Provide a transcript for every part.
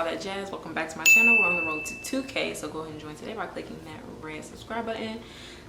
that jazz. Welcome back to my channel. We're on the road to 2K, so go ahead and join today by clicking that red subscribe button.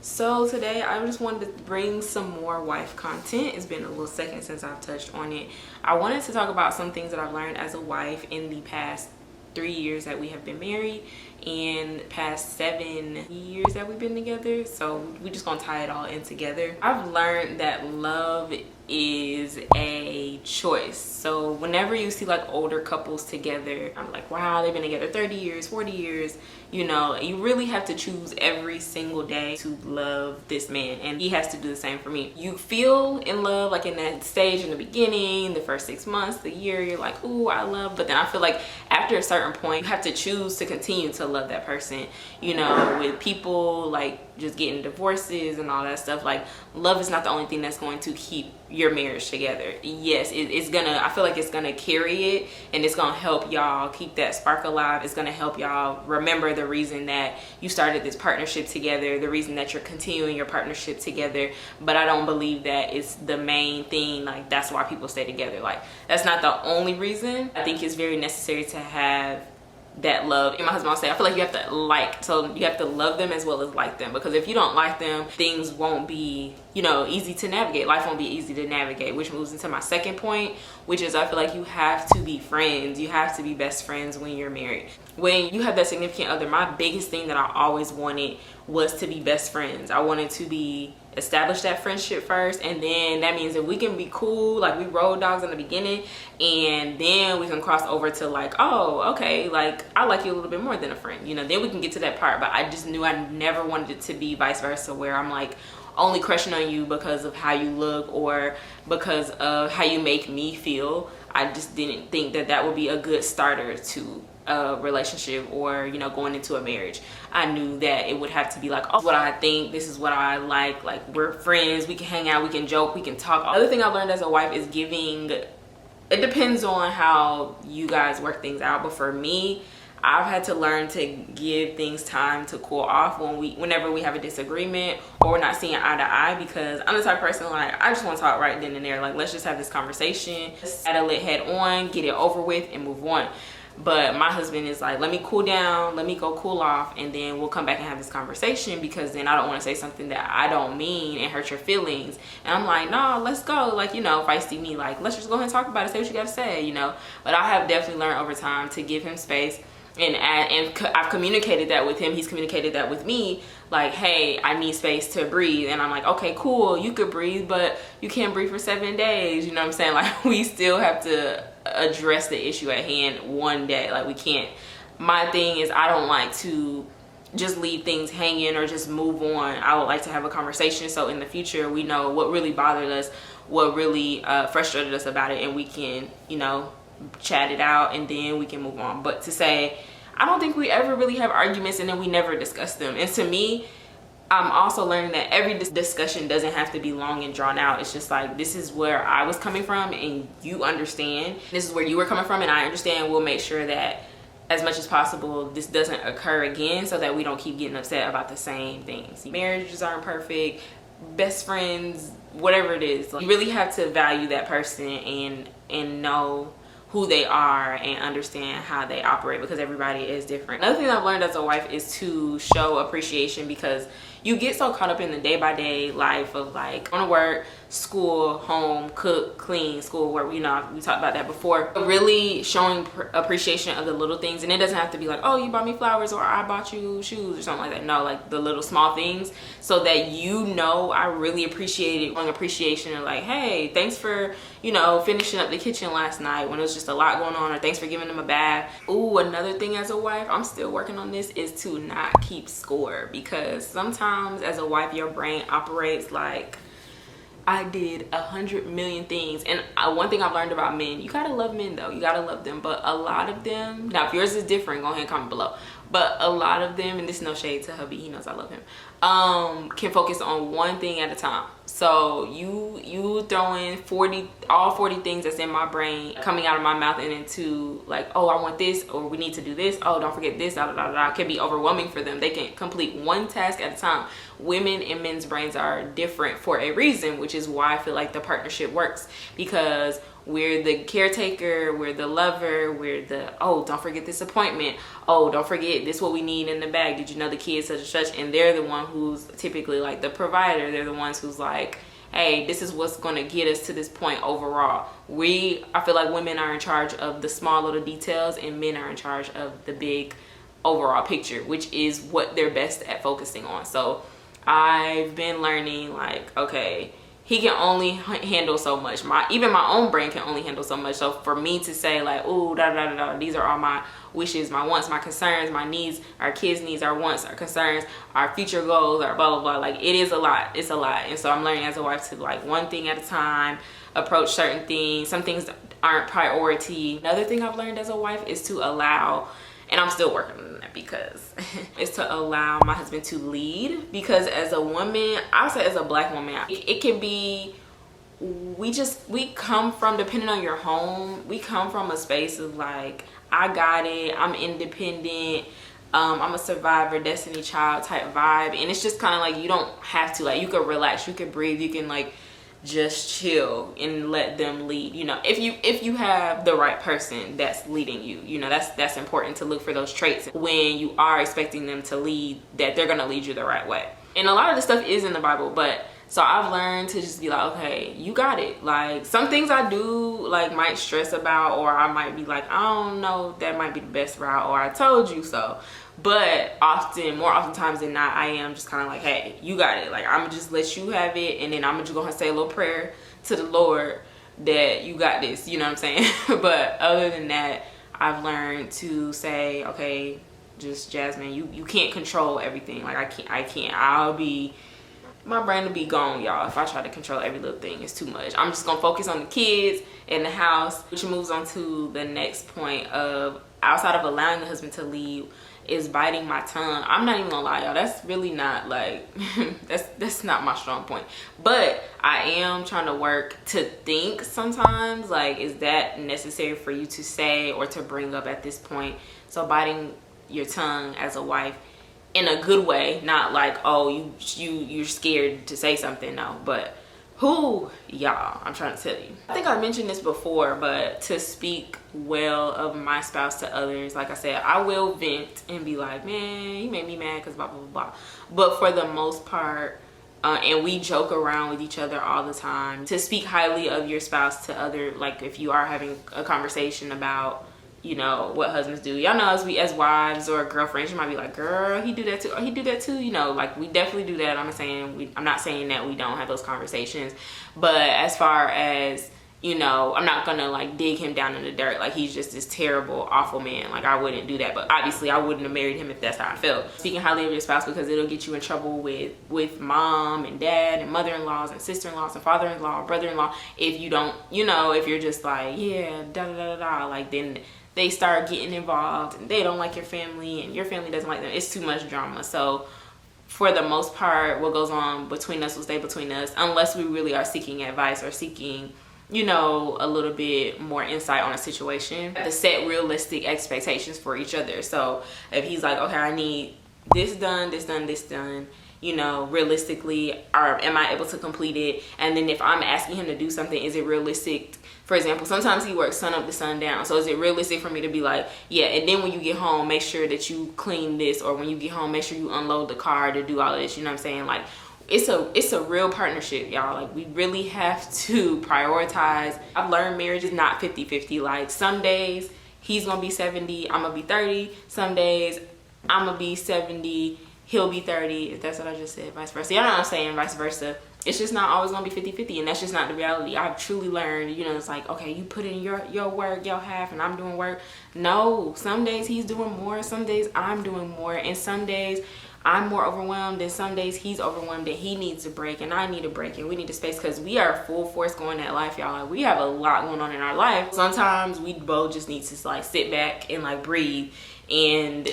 So today I just wanted to bring some more wife content. It's been a little second since I've touched on it. I wanted to talk about some things that I've learned as a wife in the past 3 years that we have been married and past 7 years that we've been together. So we just gonna tie it all in together. I've learned that love is a choice. So whenever you see like older couples together, I'm like, wow, they've been together 30 years, 40 years. You know, you really have to choose every single day to love this man, and he has to do the same for me. You feel in love like in that stage in the beginning, the first 6 months, the year, you're like, ooh, I love. But then I feel like after a certain point, you have to choose to continue to love that person. You know, with people like just getting divorces and all that stuff, like love is not the only thing that's going to keep your marriage together. Yes, it's gonna, I feel like it's gonna carry it, and it's gonna help y'all keep that spark alive. It's gonna help y'all remember the reason that you started this partnership together, the reason that you're continuing your partnership together. But I don't believe that it's the main thing. Like that's why people stay together. Like that's not the only reason. I think it's very necessary to have that love. And my husband will say, I feel like you have to like, so you have to love them as well as like them, because if you don't like them, things won't be, you know, easy to navigate. Life won't be easy to navigate, which moves into my second point, which is I feel like you have to be friends. You have to be best friends when you're married. When you have that significant other, my biggest thing that I always wanted was to be best friends. I wanted to be establish that friendship first, and then that means that we can be cool, like we road dogs in the beginning, and then we can cross over to like, oh, okay, like I like you a little bit more than a friend, you know, then we can get to that part. But I just knew I never wanted it to be vice versa, where I'm like only crushing on you because of how you look or because of how you make me feel. I just didn't think that that would be a good starter to a relationship, or you know, going into a marriage. I knew that it would have to be like, oh, what I think, this is what I like we're friends, we can hang out, we can joke, we can talk. Other thing I learned as a wife is giving. It depends on how you guys work things out, but for me, I've had to learn to give things time to cool off whenever we have a disagreement or we're not seeing eye to eye, because I'm the type of person like I just want to talk right then and there. Like let's just have this conversation, settle it head on, get it over with, and move on. But my husband is like, let me cool down, let me go cool off, and then we'll come back and have this conversation, because then I don't want to say something that I don't mean and hurt your feelings. And I'm like, no, let's go. Like, you know, feisty me, like, let's just go ahead and talk about it, say what you got to say, you know. But I have definitely learned over time to give him space. And I've communicated that with him. He's communicated that with me. Like, hey, I need space to breathe. And I'm like, okay, cool. You could breathe, but you can't breathe for 7 days. You know what I'm saying? Like, we still have to address the issue at hand one day. Like, we can't. My thing is, I don't like to just leave things hanging or just move on. I would like to have a conversation, so in the future we know what really bothered us, what really frustrated us about it, and we can, you know, chat it out, and then we can move on. But to say, I don't think we ever really have arguments and then we never discuss them. And to me, I'm also learning that every discussion doesn't have to be long and drawn out. It's just like, this is where I was coming from and you understand. This is where you were coming from and I understand. We'll make sure that as much as possible this doesn't occur again, so that we don't keep getting upset about the same things. Marriages aren't perfect, best friends, whatever it is. Like, you really have to value that person and know who they are and understand how they operate, because everybody is different. Another thing I've learned as a wife is to show appreciation, because you get so caught up in the day-by-day life of like going to work, school, home, cook, clean, school, work. You know, we talked about that before. But really showing appreciation of the little things, and it doesn't have to be like, oh, you bought me flowers or I bought you shoes or something like that. No, like the little small things, so that you know I really appreciate it. Showing appreciation and like, hey, thanks for, you know, finishing up the kitchen last night when it was just a lot going on, or thanks for giving them a bath. Ooh, another thing as a wife, I'm still working on this, is to not keep score, because sometimes as a wife your brain operates like, I did 100 million things. And one thing I've learned about men, you gotta love men though, you gotta love them, but a lot of them, now if yours is different, go ahead and comment below, but a lot of them, and this is no shade to hubby, he knows I love him, can focus on one thing at a time. So you throwing all 40 things that's in my brain coming out of my mouth and into like, oh, I want this, or we need to do this, oh, don't forget this, da, da, da, da, can be overwhelming for them. They can complete one task at a time. Women and men's brains are different for a reason, which is why I feel like the partnership works, because we're the caretaker, we're the lover, we're the, oh, don't forget this appointment, oh, don't forget this, what we need in the bag, did you know the kids such and such? And they're the one who's typically like the provider. They're the ones who's like, hey, this is what's going to get us to this point overall. I feel like women are in charge of the small little details and men are in charge of the big overall picture, which is what they're best at focusing on. So I've been learning, like, okay, he can only handle so much. Even my own brain can only handle so much. So for me to say like, ooh, da da da da, these are all my wishes, my wants, my concerns, my needs, our kids' needs, our wants, our concerns, our future goals, our blah blah blah. Like, it is a lot. It's a lot. And so I'm learning as a wife to, like, one thing at a time, approach certain things. Some things aren't priority. Another thing I've learned as a wife is to allow, and I'm still working on that, because is to allow my husband to lead. Because as a woman, I would say as a Black woman, it can be, we come from, depending on your home, we come from a space of like, I got it, I'm independent, I'm a survivor, destiny child type vibe. And it's just kind of like, you don't have to, like, you can relax, you can breathe, you can like just chill and let them lead. You know, if you have the right person that's leading you, you know, that's important to look for those traits when you are expecting them to lead, that they're gonna lead you the right way. And a lot of the stuff is in the Bible, but so I've learned to just be like, okay, you got it. Like, some things I do like might stress about, or I might be like, I don't know, that might be the best route, or I told you so. But more oftentimes than not, I am just kind of like, hey, you got it. Like, I'm gonna just let you have it, and then I'm just gonna say a little prayer to the Lord that you got this, you know what I'm saying? But other than that, I've learned to say, okay, just Jasmine, you can't control everything. Like, I can't. My brain will be gone, y'all, if I try to control every little thing. It's too much. I'm just gonna focus on the kids and the house, which moves on to the next point of, outside of allowing the husband to lead, is biting my tongue. I'm not even gonna lie, y'all, that's really not like that's not my strong point. But I am trying to work to think sometimes, like, is that necessary for you to say or to bring up at this point? So biting your tongue as a wife in a good way, not like, oh, you're scared to say something, no, but y'all, I'm trying to tell you, I think I mentioned this before, but to speak well of my spouse to others, like I said, I will vent and be like, man, you made me mad because blah blah blah blah. But for the most part, and we joke around with each other all the time, to speak highly of your spouse to other, like, if you are having a conversation about, you know, what husbands do, y'all know, as wives or girlfriends, you might be like, girl, he do that too, oh, he do that too, you know, like, we definitely do that. I'm not saying that we don't have those conversations, but as far as, you know, I'm not gonna like dig him down in the dirt like he's just this terrible, awful man. Like, I wouldn't do that. But obviously I wouldn't have married him if that's how I felt. Speaking highly of your spouse, because it'll get you in trouble with mom and dad and mother-in-laws and sister-in-laws and father-in-law, brother-in-law, if you don't, you know, if you're just like, yeah, da da da da, like, then they start getting involved and they don't like your family and your family doesn't like them. It's too much drama. So for the most part, what goes on between us will stay between us, unless we really are seeking advice or seeking, you know, a little bit more insight on a situation. To set realistic expectations for each other. So if he's like, okay, I need this done, this done, this done, you know, realistically, or am I able to complete it? And then if I'm asking him to do something, is it realistic? For example, sometimes he works sun up to sundown. So is it realistic for me to be like, yeah, and then when you get home, make sure that you clean this, or when you get home, make sure you unload the car to do all of this, you know what I'm saying? Like, it's a real partnership, y'all. Like, we really have to prioritize. I've learned marriage is not 50-50. Like, some days he's gonna be 70, I'm gonna be 30. Some days I'm gonna be 70, he'll be 30. If that's what I just said, vice versa. Y'all know what I'm saying, vice versa. It's just not always gonna be 50-50, and that's just not the reality. I've truly learned, you know, it's like, okay, you put in your work, your half, and I'm doing work. No, some days he's doing more, some days I'm doing more, and some days I'm more overwhelmed, and some days he's overwhelmed and he needs a break and I need a break, and we need a space, because we are full force going at life, y'all. Like, we have a lot going on in our life. Sometimes we both just need to like sit back and like breathe and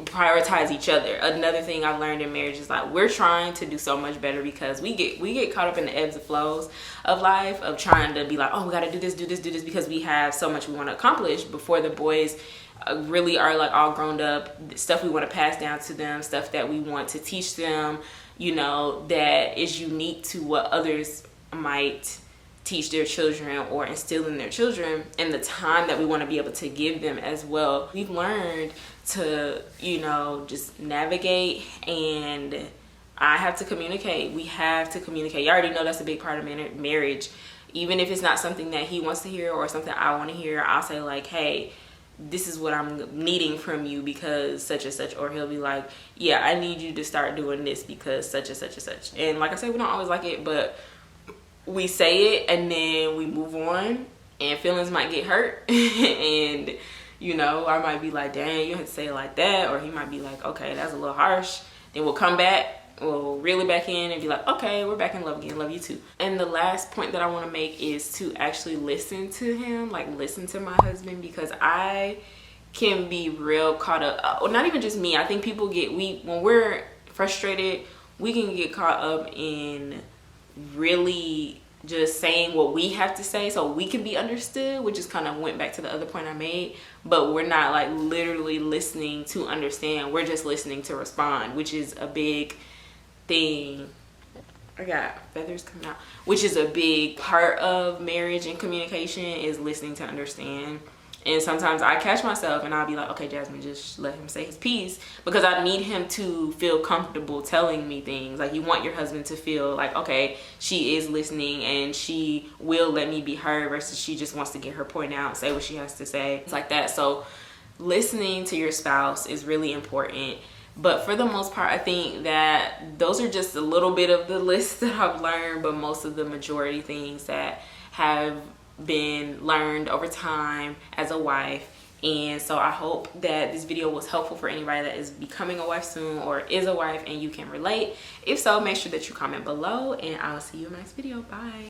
prioritize each other. Another thing I've learned in marriage is like, we're trying to do so much better, because we get caught up in the ebbs and flows of life, of trying to be like, oh, we gotta do this, because we have so much we want to accomplish before the boys really are like all grown up. Stuff we want to pass down to them, stuff that we want to teach them, you know, that is unique to what others might teach their children or instill in their children, and the time that we want to be able to give them as well. We've learned to, you know, just navigate, and I have to communicate. We have to communicate. You already know that's a big part of marriage. Even if it's not something that he wants to hear or something I want to hear, I'll say like, hey, this is what I'm needing from you because such and such. Or he'll be like, yeah, I need you to start doing this because such and such and such. And like I said, we don't always like it, but we say it and then we move on, and feelings might get hurt. And, you know, I might be like, dang, you have to say it like that. Or he might be like, okay, that's a little harsh. Then we'll come back. We'll reel it back in and be like, okay, we're back in love again. Love you too. And the last point that I want to make is to actually listen to him, like listen to my husband, because I can be real caught up. Or not even just me. I think people when we're frustrated, we can get caught up in really just saying what we have to say so we can be understood, which is kind of went back to the other point I made. But we're not like literally listening to understand. We're just listening to respond, which is a big thing. I got feathers coming out, which is a big part of marriage and communication, is listening to understand. And sometimes I catch myself and I'll be like, okay, Jasmine, just let him say his piece, because I need him to feel comfortable telling me things. Like, you want your husband to feel like, okay, she is listening and she will let me be heard, versus she just wants to get her point out, say what she has to say. It's like that. So listening to your spouse is really important. But for the most part, I think that those are just a little bit of the list that I've learned, but most of the majority things that have been learned over time as a wife. And so I hope that this video was helpful for anybody that is becoming a wife soon or is a wife and you can relate. If so, make sure that you comment below, and I'll see you in my next video. Bye.